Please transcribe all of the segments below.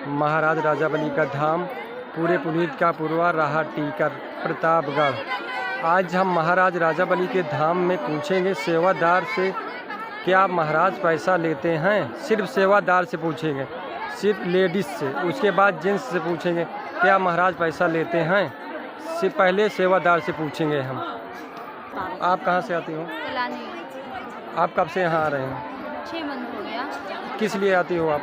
महाराज राजावली का धाम, पूरे पुनीत का पूर्वा रहा टीकर प्रतापगढ़। आज हम महाराज राजावली के धाम में पूछेंगे सेवादार से क्या महाराज पैसा लेते हैं। सिर्फ सेवादार से पूछेंगे, सिर्फ लेडीज़ से। उसके बाद जेंट्स से पूछेंगे क्या महाराज पैसा लेते हैं। सिर्फ पहले सेवादार से पूछेंगे हम। आप कहाँ से आती हो? आप कब से यहाँ आ रहे हैं? 6 मंथ हो गया। किस लिए आती हो आप?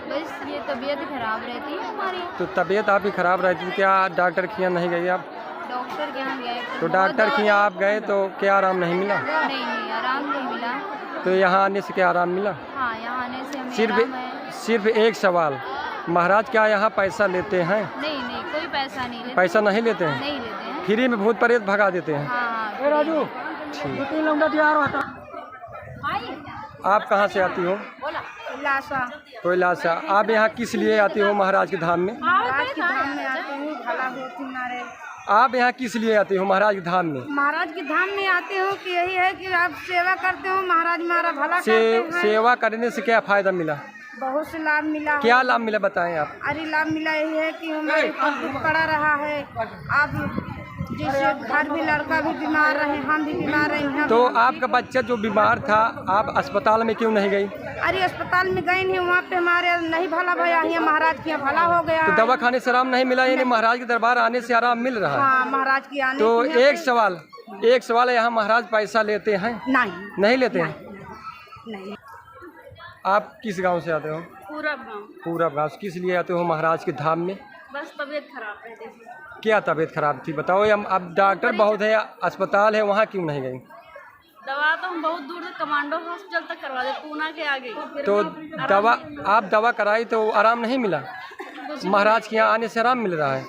बस ये तबीयत खराब रहती है हमारी। तो तबीयत आपकी ख़राब रहती है, क्या डॉक्टर के यहाँ नहीं गई आप? डॉक्टर के यहाँ गए तो डॉक्टर के यहाँ आप गए तो क्या आराम नहीं मिला? नहीं आराम नहीं मिला। तो यहाँ आने से क्या आराम मिला? हाँ, यहाँ आने से हमें आराम है। सिर्फ एक सवाल, महाराज क्या यहाँ पैसा लेते हैं? नहीं कोई पैसा नहीं लेते। पैसा नहीं लेते हैं? नहीं लेते हैं। फ्री में भूत प्रेत भगा देते हैं। हाँ। राजू आप कहाँ से आती हो? कोयलासा। आप यहाँ किस लिए आती हो महाराज के धाम में? महाराज के धाम में आते हूँ, भला होती नारे। आप यहाँ किस लिए आते हो महाराज के धाम में? महाराज के धाम में आते हो कि यही है कि आप सेवा करते हो, महाराज हमारा भला करते हैं। सेवा करने से क्या फायदा मिला? बहुत से लाभ मिला। क्या लाभ मिला बताएं आप? अरे लाभ मिला यही है कि हमारे पड़ा रहा है। आप जैसे घर भी लड़का भी बीमार रहे, हम भी बीमार रहे। तो आपका बच्चा जो बीमार था, आप अस्पताल में क्यों नहीं गई? अरे अस्पताल में गए नहीं, वहाँ पे हमारे नहीं भला भया, यहाँ महाराज के यहाँ भला हो गया। तो दवा खाने से आराम नहीं मिला, यानी महाराज के दरबार आने से आराम मिल रहा है? हाँ, महाराज की आने। तो एक सवाल है, यहाँ महाराज पैसा लेते हैं? नहीं लेते हैं। नहीं। आप किस गांव से आते हो? पूरब गांव। किस लिए आते हो महाराज के धाम में? बस तबीयत खराब रहती थी। क्या तबीयत खराब थी बताओ? अब डॉक्टर बहुत है, अस्पताल है, वहाँ क्यों नहीं गई? दवा तो हम बहुत दूर से कमांडो हॉस्पिटल तक करवा दे, पूना के आगे। तो आप दवा कराई तो आराम नहीं मिला? महाराज के यहाँ आने से आराम मिल रहा है।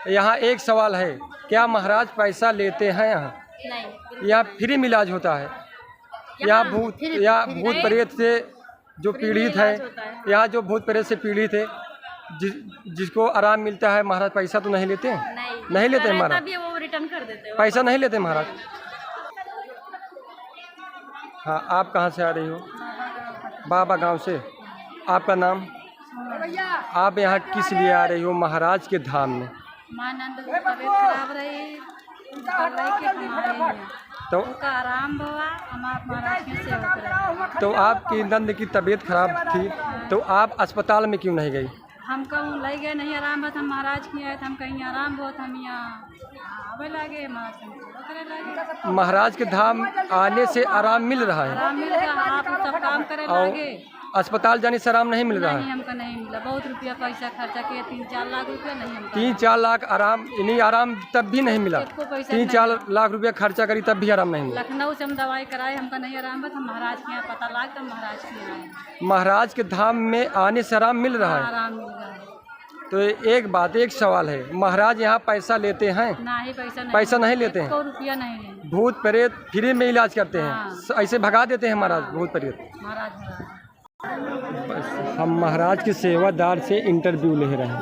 यहाँ एक सवाल है, क्या महाराज पैसा लेते हैं यहाँ? नहीं। यहाँ फ्री में इलाज होता है। यहाँ भूत प्रेत से जो पीड़ित है, यहाँ जो भूत प्रेत से पीड़ित है, जिसको आराम मिलता है, महाराज पैसा तो नहीं लेते हैं? नहीं लेते हैं महाराज। वो रिटर्न कर देते हैं। पैसा नहीं लेते महाराज। हाँ, आप कहाँ से आ रही हो? बाबा गांव से। आपका नाम? आप यहाँ किस लिए आ रही हो महाराज के धाम में? तबीयत खराब रही तो आराम हुआ, हम महाराज की सेवा करें। तो आपकी नंद की तबीयत खराब थी, तो आप अस्पताल में क्यों नहीं गई? हम कहूँ ले गए, नहीं आराम बहुत, हम महाराज के आए, हम कहीं आराम बहुत, हम यहाँ आवे लगे, महाराज के धाम आने से आराम मिल रहा है? आराम मिल रहा, आप सब काम करे लगे। अस्पताल जाने से आराम नहीं मिल रहा है? हमको नहीं मिला, बहुत रुपया पैसा खर्चा किया, 3-4 लाख रुपया नहीं। 3-4 लाख आराम, इन्हीं आराम तब भी नहीं मिला? 3-4 लाख रुपया खर्चा करी तब भी आराम नहीं मिला? लखनऊ से हम दवाई कराए, हमका नहीं आराम बस, हम महाराज के यहाँ पता लगा तो महाराज के यहाँ। महाराज के धाम में आने से आराम मिल रहा है? आराम मिल रहा है। तो एक सवाल है, महाराज यहाँ पैसा लेते हैं? नहीं, पैसा नहीं लेते हैं। रुपया नहीं लेते। भूत प्रेत फ्री में इलाज करते हैं, ऐसे भगा देते हैं महाराज भूत प्रेत। बस हम महाराज के सेवादार से इंटरव्यू ले रहे हैं।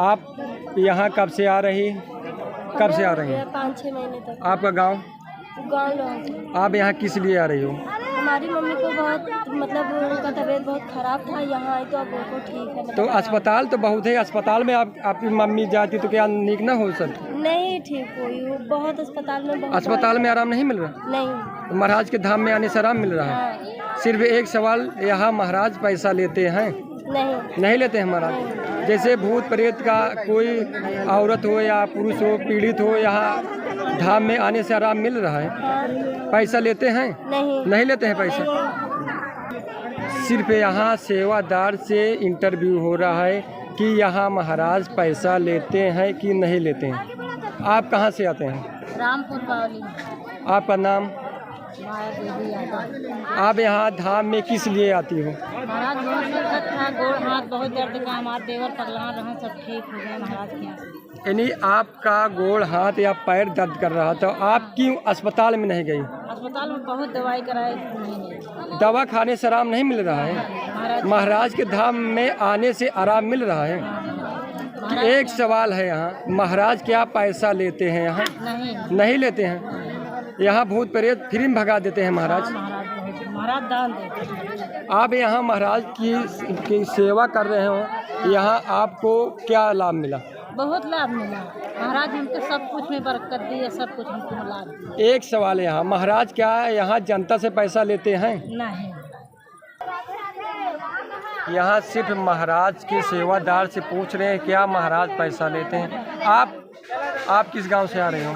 आप यहाँ कब से आ रही हैं? 5-6 महीने तक। आपका गांव? आप यहाँ किस लिए आ रही हो? हमारी मम्मी को बहुत उनका तबीयत बहुत खराब था, यहाँ आई तो अब उनको ठीक है। तो अस्पताल तो बहुत है, अस्पताल में आपकी मम्मी जाती तो क्या ठीक ना हो सर? नहीं ठीक हुई, बहुत अस्पताल में आराम नहीं मिल रहा? नहीं। महाराज के धाम में आने से आराम मिल रहा है। सिर्फ एक सवाल, यहाँ महाराज पैसा लेते हैं? नहीं लेते हैं महाराज। जैसे भूत प्रेत का कोई औरत हो या पुरुष हो, पीड़ित हो, यहाँ धाम में आने से आराम मिल रहा है। पैसा लेते हैं? नहीं लेते हैं पैसा। सिर्फ यहाँ सेवादार से इंटरव्यू हो रहा है कि यहाँ महाराज पैसा लेते हैं कि नहीं लेते हैं। आप कहाँ से आते हैं? रामपुर बावली। आपका नाम? आप यहाँ धाम में किस लिए आती हो? महाराज बहुत दिक्कत था, गोड़ हाथ बहुत दर्द का, हमारे देवर पगला रहा, सब ठीक हो गए महाराज के यहाँ। यानी आपका गोड़ हाथ या पैर दर्द कर रहा था, आप क्यों अस्पताल में नहीं गई? अस्पताल में बहुत दवाई कराई, दवा खाने से आराम नहीं मिल रहा है। महाराज के धाम में आने से आराम मिल रहा है। एक सवाल है, यहाँ महाराज क्या पैसा लेते हैं? यहाँ नहीं लेते हैं। यहाँ भूत प्रेत फ्री में भगा देते हैं महाराज। महाराज दान देते हैं। आप यहाँ महाराज की सेवा कर रहे हो, यहाँ आपको क्या लाभ मिला? बहुत लाभ मिला। महाराज हमको सब कुछ में बरकत दी है, सब कुछ हमको लाभ दिया। एक सवाल है, यहाँ महाराज क्या यहाँ जनता से पैसा लेते हैं? नहीं, यहाँ सिर्फ महाराज के सेवादार से पूछ रहे हैं क्या महाराज पैसा लेते हैं। आप किस गांव से आ रहे हो?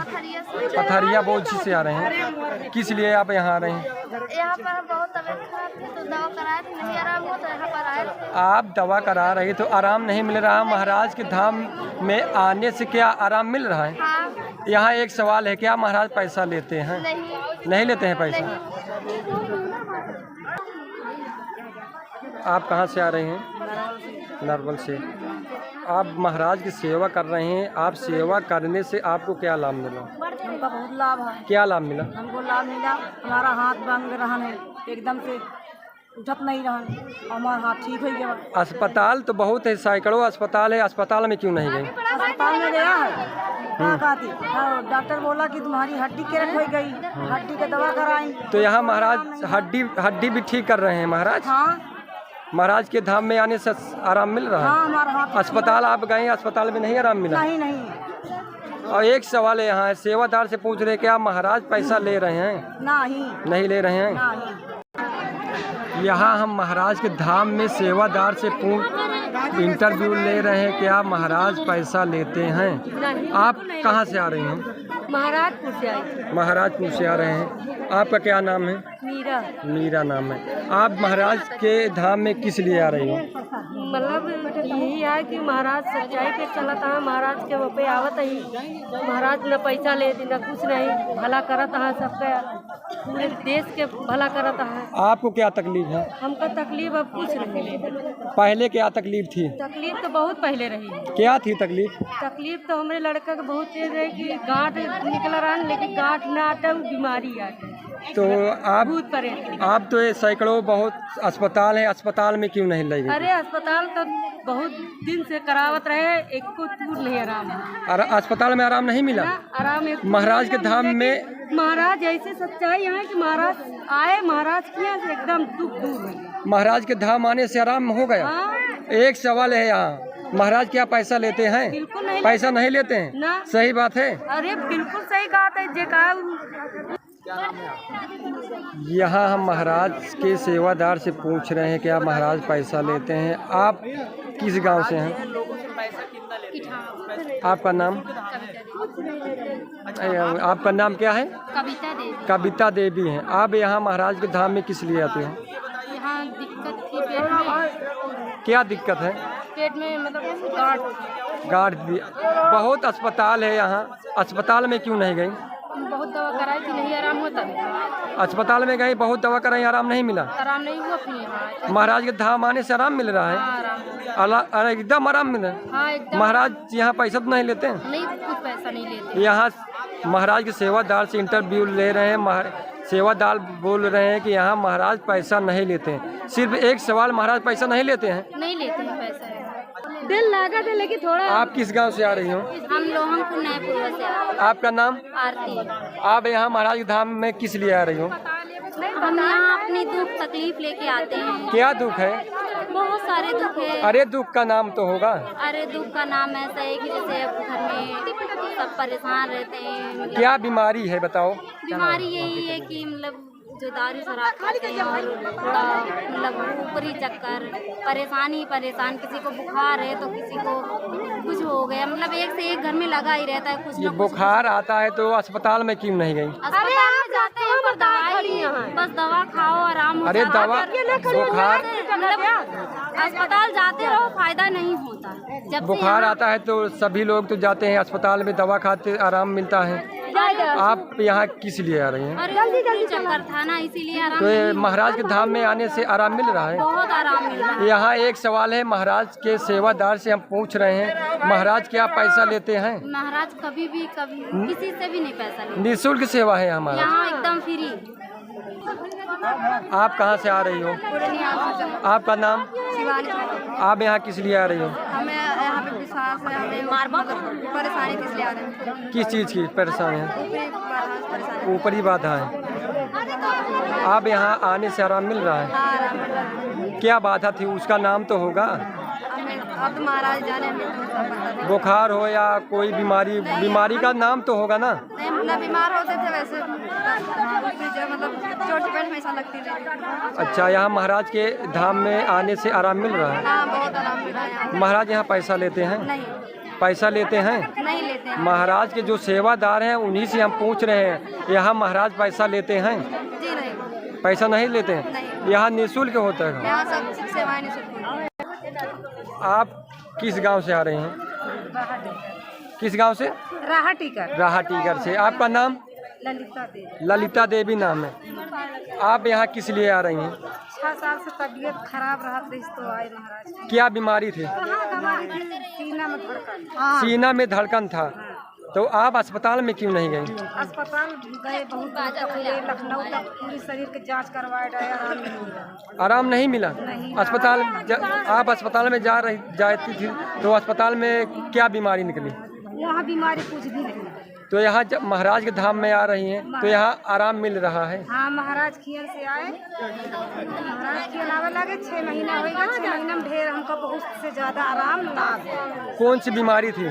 पथरिया बोझी से आ रहे हैं। किस लिए आप यहाँ आ रहे हैं? यहाँ पर बहुत तबीयत खराब थी तो दवा कराए थे, नहीं आराम हुआ तो यहाँ पर आए थे। आप दवा करा रहे तो आराम नहीं मिल रहा, महाराज के धाम में आने से क्या आराम मिल रहा है? हाँ। यहाँ एक सवाल है, क्या महाराज पैसा लेते हैं? नहीं लेते हैं पैसा। आप कहाँ से आ रहे हैं? नरवल से। आप महाराज की सेवा कर रहे हैं, आप सेवा करने से आपको क्या लाभ मिला? हमको बहुत लाभ है। क्या लाभ मिला? हमको लाभ मिला, हमारा हाथ बंद रहा है, एकदम से उठत नहीं रहा, हमारा हाथ ठीक हो गया। अस्पताल तो बहुत है, सैकड़ों अस्पताल है, अस्पताल में क्यों नहीं गए? अस्पताल में गया है, डॉक्टर बोला कि तुम्हारी हड्डी केरक हो गई, हड्डी की दवा कराई। तो यहाँ महाराज हड्डी भी ठीक कर रहे हैं महाराज? हाँ, महाराज के धाम में आने से आराम मिल रहा है? हाँ, हमारा हाथ। अस्पताल आप गए, अस्पताल में नहीं आराम मिला? नहीं। और एक सवाल है, यहाँ सेवादार से पूछ रहे क्या महाराज पैसा ले रहे हैं? नहीं ले रहे हैं। यहाँ हम महाराज के धाम में सेवादार से इंटरव्यू ले रहे हैं क्या महाराज पैसा लेते हैं? आप कहाँ से आ रही हैं? महाराजपुर से आई। महाराजपुर से आ रहे हैं। आपका क्या नाम है? मीरा नाम है। आप महाराज के धाम में किस लिए आ रही हो? मतलब यही है कि महाराज सच्चाई पे चलता है, महाराज के वो पे आवत ही, महाराज न पैसा लेती न कुछ नहीं, भला करता है सबका, पूरे देश के भला करता है। आपको क्या तकलीफ है? हमको तकलीफ अब कुछ नहीं। पहले क्या तकलीफ थी? तकलीफ तो बहुत पहले रही है। क्या थी तकलीफ? तकलीफ तो हमारे लड़का के बहुत तेज है कि गांठ निकल रहा है, लेकिन गांठ ना आटा बीमारी आती। तो आप आप तो ये सैकड़ों बहुत अस्पताल है, अस्पताल में क्यों नहीं लगे? अरे अस्पताल तो बहुत दिन से करावत रहे, एक को दूर नहीं आराम है। अस्पताल में आराम नहीं मिला? आराम है महाराज के धाम में। महाराज ऐसे सच्चाई है कि महाराज आए, महाराज किया से एकदम दुख दूर है। महाराज के धाम आने से आराम हो गया। हाँ। एक सवाल है, यहाँ महाराज क्या पैसा लेते हैं? बिल्कुल नहीं। पैसा नहीं लेते हैं ना। सही बात है। अरे बिल्कुल सही बात है। जे यहाँ हम महाराज के सेवादार से पूछ रहे हैं क्या महाराज पैसा लेते हैं। आप किस गांव से हैं? आपका नाम? आपका नाम क्या है? कविता देवी है। आप यहाँ महाराज के धाम में किस लिए आते हैं? यहाँ दिक्कत थी पेट में। क्या दिक्कत है? पेट में मतलब गांठ भी। बहुत अस्पताल है यहाँ, अस्पताल में क्यों नहीं गई? बहुत दवा कराई थी, नहीं आराम होता। अस्पताल में गई, बहुत दवा कराई, आराम नहीं मिला। आराम नहीं हुआ, फिर यहाँ महाराज के धाम आने से आराम मिल रहा है। आराम। एकदम आराम मिल रहा है। हाँ, एकदम। महाराज यहाँ पैसा तो नहीं लेते हैं? नहीं, कुछ पैसा नहीं लेते। यहाँ महाराज के सेवादार से इंटरव्यू ले रहे हैं। सेवादार बोल रहे हैं कि यहाँ महाराज पैसा नहीं लेते हैं। सिर्फ एक सवाल, महाराज पैसा नहीं लेते हैं? नहीं लेते हैं पैसा। दिल लागत है, लेकिन थोड़ा। आप किस गांव से आ रही हो? हम लोहमपुर नयपुर से आ रहे। आपका नाम? आरती। आप यहाँ महाराज के धाम में किस लिए आ रही हो? हम यहाँ अपनी दुख तकलीफ लेके आते हैं। क्या दुख है? बहुत सारे दुख है। अरे दुख का नाम तो होगा। अरे दुख का नाम ऐसा है कि जैसे अब घर में सब परेशान रहते हैं। क्या बीमारी है बताओ? बीमारी यही है कि मतलब जो दारू शराब खाते हैं और थोड़ा मतलब ऊपरी चक्कर, परेशान, किसी को बुखार है तो किसी को कुछ हो गया, मतलब एक से एक घर में लगा ही रहता है कुछ ये ना कुछ। बुखार आता है तो अस्पताल में क्यों नहीं गई? अस्पताल में जाते हैं पर दवाई, बस दवा खाओ आराम हो अरे जाता दवा है। बुखार, मतलब अस्पताल जाते रहो, फायदा नहीं होता। जब बुखार आता है तो सभी लोग तो जाते हैं अस्पताल में, दवा खाते आराम मिलता है। आप यहाँ किस लिए आ रही हैं? जल्दी चक्कर था ना, इसीलिए आराम तो ये नहीं महाराज के धाम में आने से आराम मिल रहा है? बहुत आराम मिल रहा है। यहाँ एक सवाल है, महाराज के सेवादार से हम पूछ रहे हैं महाराज क्या पैसा लेते हैं? महाराज कभी किसी से भी नहीं पैसा लेते। निःशुल्क सेवा है हमारा, यहाँ एकदम फ्री। आप कहाँ से आ रही हो? आपका नाम? आप यहाँ किस लिए आ रही हो? हमें यहाँ पे विश्वास है, हमें परेशानी किस लिए आ रही है? किस चीज़ की परेशानी है? ऊपरी बाधा है। आप यहाँ आने से आराम मिल रहा है? क्या बाधा थी, उसका नाम तो होगा। अब तो महाराज जाने हमें तो सब पता नहीं। बुखार हो या कोई बीमारी का नाम तो होगा ना। नहीं मतलब बीमार होते थे वैसे जो मतलब चोट चपेट हमेशा लगती थी। अच्छा, यहाँ महाराज के धाम में आने से आराम मिल रहा है। हाँ बहुत आराम मिला यहाँ। महाराज यहाँ पैसा लेते हैं? नहीं पैसा लेते हैं? नहीं लेते हैं। महाराज के जो सेवादार हैं उन्हीं से हम पूछ रहे हैं, यहाँ महाराज पैसा लेते हैं? जी नहीं, पैसा नहीं लेते हैं। नहीं। यहाँ निःशुल्क होता है। यहाँ सब सेवाएं निःशुल्क हैं। आप किस गांव से आ रहे हैं? किस गांव से? राहा टीकर। राहा टीकर से। आपका नाम? ललिता देवी। ललिता देवी नाम है। आप यहाँ किस लिए आ रही हैं? 6 साल से तबीयत खराब रहा थी तो आए महाराज। क्या बीमारी थी? सीना में धड़कन। सीना में धड़कन था। तो आप अस्पताल में क्यों नहीं गई? अस्पताल गए बहुत दूर तक, पूरे लखनऊ तक पूरी शरीर के जांच करवाए रहे, आराम नहीं मिला। आराम नहीं मिला? नहीं। आप अस्पताल में जाती थी तो अस्पताल में क्या बीमारी निकली? वहाँ बीमारी कुछ भी नहीं। तो यहाँ जब महाराज के धाम में आ रही हैं तो यहाँ आराम मिल रहा है? हाँ महाराज खियन से आए, महाराज खियन आवे लगे 6 महीना होगा। 6 महीना में ढेर हमको बहुत से ज्यादा आराम लाभ। कौन सी बीमारी थी?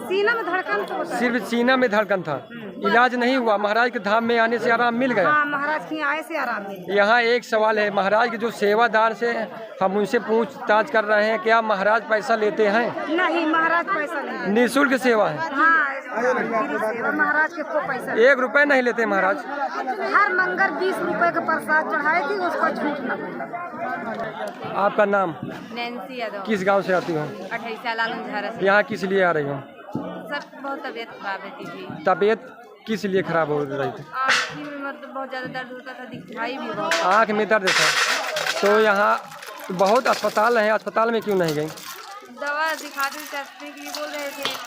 सीना में धड़कन तो होता है। सिर्फ सीना में धड़कन था, इलाज नहीं हुआ। महाराज के धाम में आने से आराम मिल गया। हाँ महाराज खियन आए से आराम मिला। यहाँ एक सवाल है, महाराज के जो सेवादार से हम उनसे पूछताछ कर रहे हैं, क्या महाराज पैसा लेते हैं? नहीं महाराज पैसा नहीं। निःशुल्क सेवा है। हाँ फ्री सेवा, महाराज के को पैसा 1 रुपए नहीं लेते महाराज। हर मंगल 20 रुपए का प्रसाद चढ़ाई थी, उसको छूट न मिला। आपका नाम? नैन्सी यादव। किस गांव से आती हो? 28 साल झारा से। यहाँ किस लिए आ रही हो? सब बहुत तबीयत खराब रहती थी। तबीयत किस लिए खराब हो रही थी? आँख में मतलब बहुत ज़्यादा दर्द होता था, दिखाई भी बहुत। आँख में दर्द था। तो यहाँ बहुत अस्पताल हैं, अस्पताल में क्यों नहीं गई? दवा दिखाते थे के लिए बोल रहे थे,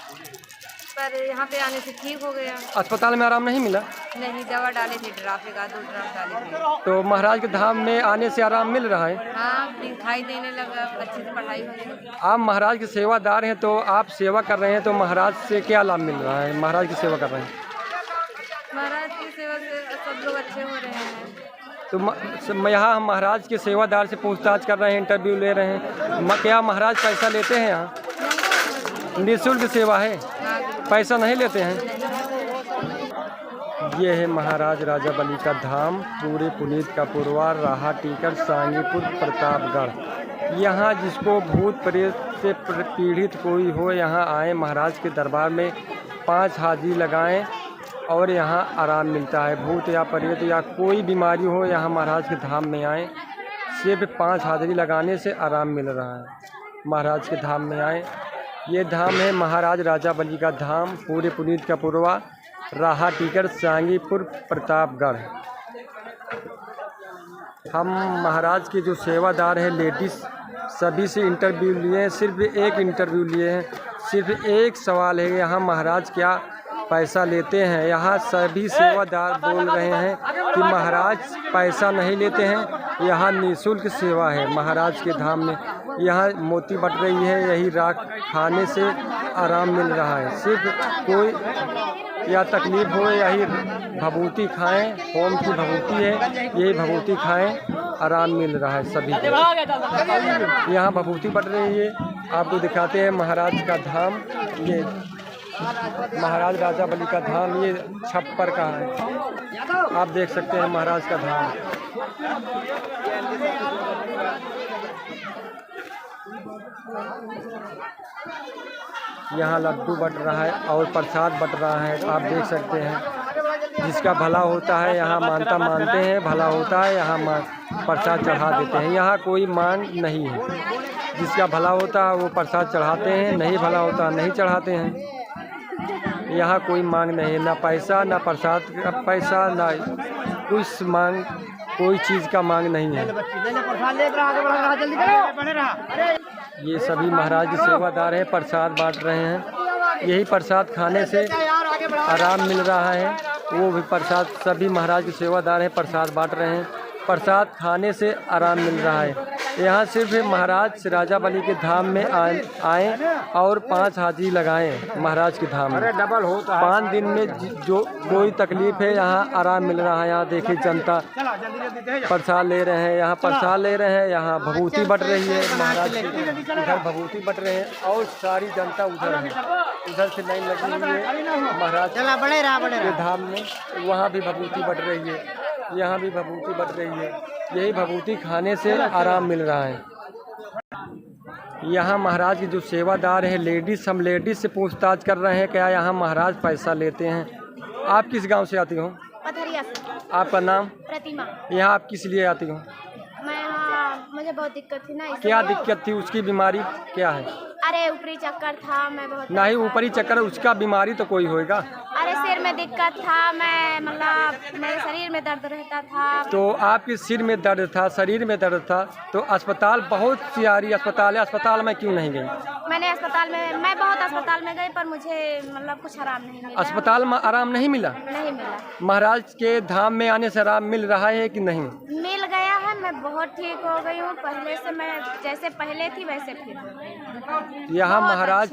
पर यहाँ पे आने से ठीक हो गया। अस्पताल में आराम नहीं मिला? नहीं, दवा डाले थे, ड्राफ का 2 ड्राफ डाले थे। तो महाराज के धाम में आने से आराम मिल रहा है? हाँ दिखाई देने लगा, अच्छे से पढ़ाई होने लगी। आप महाराज के सेवादार हैं तो आप सेवा कर रहे हैं, तो महाराज से क्या लाभ मिल रहा है? महाराज की सेवा कर रहे हैं महाराज की सेवा से सब लोग अच्छे हो रहे हैं। तो यहाँ हम महाराज के सेवादार से पूछताछ कर रहे हैं, इंटरव्यू ले रहे हैं। क्या महाराज पैसा लेते हैं? यहाँ निःशुल्क सेवा है, पैसा नहीं लेते हैं। ये है महाराज राजा बली का धाम, पूरे पुनीत का पुरवार, राहा टीकर, सांगीपुर, प्रतापगढ़। यहाँ जिसको भूत प्रेत से पीड़ित कोई हो, यहाँ आए महाराज के दरबार में 5 हाजिरी लगाएं और यहाँ आराम मिलता है। भूत या प्रेत या कोई बीमारी हो, यहाँ महाराज के धाम में आएँ, सिर्फ 5 हाजिरी लगाने से आराम मिल रहा है। महाराज के धाम में आएँ। ये धाम है महाराज राजा बली का धाम, पूरे पुनीत का पुरवा, राहा टीकर, सांगीपुर, प्रतापगढ़। हम महाराज के जो सेवादार हैं लेडीज़, सभी से इंटरव्यू लिए हैं। सिर्फ एक इंटरव्यू लिए हैं, सिर्फ एक सवाल है, यहाँ महाराज क्या पैसा लेते हैं? यहाँ सभी सेवादार बोल रहे हैं कि महाराज पैसा नहीं लेते हैं, यहाँ निःशुल्क सेवा है महाराज के धाम में। यहाँ मोती बट रही है, यही राख खाने से आराम मिल रहा है। सिर्फ कोई या तकलीफ़ हो, यही भभूति खाएं, होम की भभूति है, यही भभूति खाएं, आराम मिल रहा है सभी को। यहाँ भभूति बट रही है, आपको दिखाते हैं महाराज का धाम। ये महाराज राजा बली का धाम, ये छप्पर का है, आप देख सकते हैं महाराज का धाम। यहाँ लड्डू बट रहा है और प्रसाद बट रहा है, आप देख सकते हैं। जिसका भला होता है यहाँ मानता मानते हैं, भला होता है यहाँ प्रसाद चढ़ा देते हैं। यहाँ कोई मांग नहीं है, जिसका भला होता है वो प्रसाद चढ़ाते हैं, नहीं भला होता नहीं चढ़ाते हैं। यहाँ कोई मांग नहीं है, ना पैसा ना प्रसाद का पैसा, ना कुछ मांग, कोई चीज़ का मांग नहीं है। ये सभी महाराज के सेवादार हैं, प्रसाद बांट रहे हैं। यही प्रसाद खाने से आराम मिल रहा है। वो भी प्रसाद, सभी महाराज के सेवादार हैं, प्रसाद बांट रहे हैं। प्रसाद खाने से आराम मिल रहा है। यहाँ सिर्फ महाराज राजा बली के धाम में आए और 5 हाजिरी लगाएं महाराज के धाम में। डबल होता है। 5 दिन में जो कोई तकलीफ है यहाँ आराम मिल रहा है। यहाँ देखिए जनता प्रसाद ले रहे हैं, यहाँ प्रसाद ले रहे हैं, यहाँ भभूति बट रही है महाराज की, इधर भभूति बट रहे हैं और सारी जनता उधर है, उधर से लाइन लगी हुई है महाराज के धाम में। वहाँ भी भभूति बट रही है, यहाँ भी भभूति बट रही है। यही भभूति खाने से आराम मिल रहा है। यहाँ महाराज की जो सेवादार है लेडीज़, हम लेडीज़ से पूछताछ कर रहे हैं क्या यहाँ महाराज पैसा लेते हैं। आप किस गांव से आती हो? पथरिया से। आपका नाम? प्रतिमा। यहाँ आप किस लिए आती हो? मैं यहाँ, मुझे बहुत दिक्कत थी ना। क्या दिक्कत थी? उसकी बीमारी क्या है? अरे ऊपरी चक्कर था, मैं बहुत नहीं ऊपरी चक्कर, उसका बीमारी तो कोई होएगा। अरे सिर में दिक्कत था, मैं मतलब मेरे शरीर में दर्द रहता था। तो आपके सिर में दर्द था, शरीर में दर्द था, तो अस्पताल बहुत सारी अस्पताल है, अस्पताल में क्यों नहीं गई? मैंने अस्पताल में, मैं बहुत अस्पताल में गई पर मुझे मतलब कुछ आराम नहीं मिला। अस्पताल में आराम नहीं मिला? नहीं मिला। महाराज के धाम में आने से आराम मिल रहा है कि नहीं? मिल गया है, मैं बहुत ठीक हो गई हूँ। पहले से मैं जैसे पहले थी वैसे फिर। यहाँ महाराज,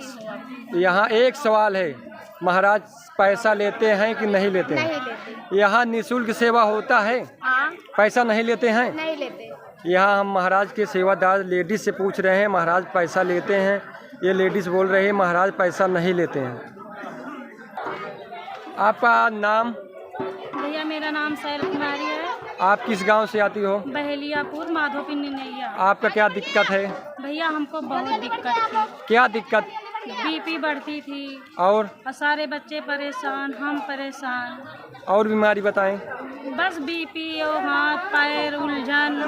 यहाँ एक सवाल है, महाराज पैसा लेते हैं कि नहीं लेते हैं? नहीं लेते। यहाँ निःशुल्क सेवा होता है? हाँ। पैसा नहीं लेते हैं? नहीं लेते। यहाँ हम महाराज के सेवादार लेडीज से पूछ रहे हैं, महाराज पैसा लेते हैं? ये लेडीज बोल रही है महाराज पैसा नहीं लेते हैं। आपका नाम? भैया मेरा नाम शैल कुमारी है। आप किस गांव से आती हो? बहेलियापुर माधोपिंडी नैया। आपका क्या दिक्कत है? भैया हमको बहुत दिक्कत थी। क्या दिक्कत? बीपी बढ़ती थी और सारे बच्चे परेशान, हम परेशान। और बीमारी बताएं। बस बीपी और हाथ पैर उलझन।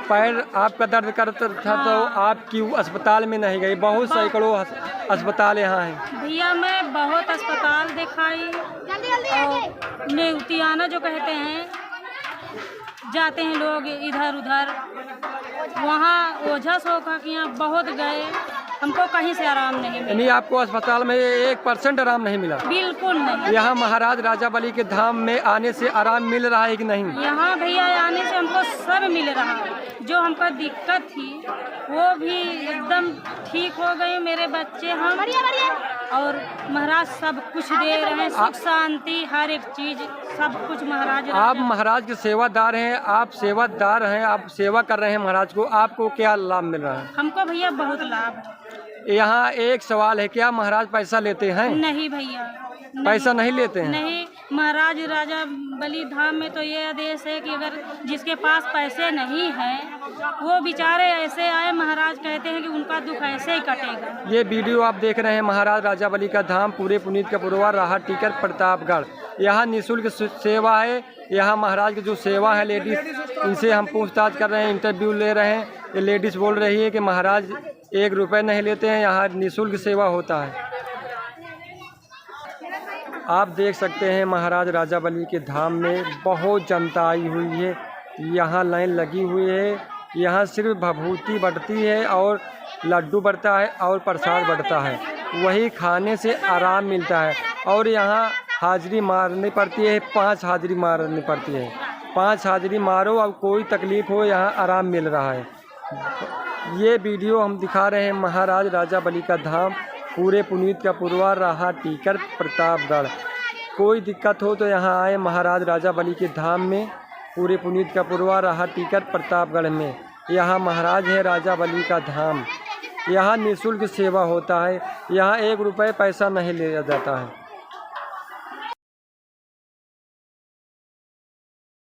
पैर आपका दर्द करता था तो आप क्यों अस्पताल में नहीं गई? बहुत सैकड़ों अस्पताल यहाँ हैं। भैया मैं बहुत अस्पताल दिखाई और नेउतियाना जो कहते हैं, जाते हैं लोग इधर उधर, वहाँ ओझा सोखा के यहाँ बहुत गए, हमको कहीं से आराम नहीं मिला। यानी आपको अस्पताल में 1% आराम नहीं मिला? बिल्कुल नहीं। यहाँ महाराज राजा बली के धाम में आने से आराम मिल रहा है कि नहीं? यहाँ भैया आने से हमको सब मिल रहा है। जो हमको दिक्कत थी वो भी एकदम ठीक हो गई। मेरे बच्चे हम और महाराज सब कुछ दे रहे हैं, सुख शांति हर एक चीज सब कुछ महाराज। आप महाराज के सेवादार हैं, आप सेवादार हैं, आप सेवा कर रहे हैं महाराज को, आपको क्या लाभ मिल रहा है? हमको भैया बहुत लाभ। यहाँ एक सवाल है, क्या महाराज पैसा लेते हैं? नहीं भैया पैसा नहीं लेते हैं? नहीं। महाराज राजा बली धाम में तो ये आदेश है कि अगर जिसके पास पैसे नहीं हैं वो बेचारे ऐसे आए, महाराज कहते हैं कि उनका दुख ऐसे ही कटेगा। ये वीडियो आप देख रहे हैं महाराज राजा बली का धाम, पूरे पुनीत का पुरवा, राहत टीकर, प्रतापगढ़। यहाँ निःशुल्क सेवा है। यहाँ महाराज की जो सेवा है लेडीज़, इनसे हम पूछताछ कर रहे हैं, इंटरव्यू ले रहे हैं। ये लेडीज़ बोल रही है कि महाराज 1 रुपये नहीं लेते हैं, यहाँ निःशुल्क सेवा होता है। आप देख सकते हैं महाराज राजा बली के धाम में बहुत जनता आई हुई है, यहाँ लाइन लगी हुई है। यहाँ सिर्फ भभूति बढ़ती है और लड्डू बढ़ता है और प्रसाद बढ़ता है, वही खाने से आराम मिलता है। और यहाँ हाजिरी मारनी पड़ती है, 5 हाजिरी मारनी पड़ती है। 5 हाजिरी मारो और कोई तकलीफ़ हो, यहाँ आराम मिल रहा है। ये वीडियो हम दिखा रहे हैं महाराज राजा बली का धाम, पूरे पुनीत का पुरवा, राहा टीकर, प्रतापगढ़। कोई दिक्कत हो तो यहाँ आए महाराज राजा बली के धाम में, पूरे पुनीत का पुरवा, राहा टीकर, प्रतापगढ़ में। यहाँ महाराज है राजा बली का धाम। यहाँ निःशुल्क सेवा होता है। यहाँ 1 रुपये पैसा नहीं लिया जाता है।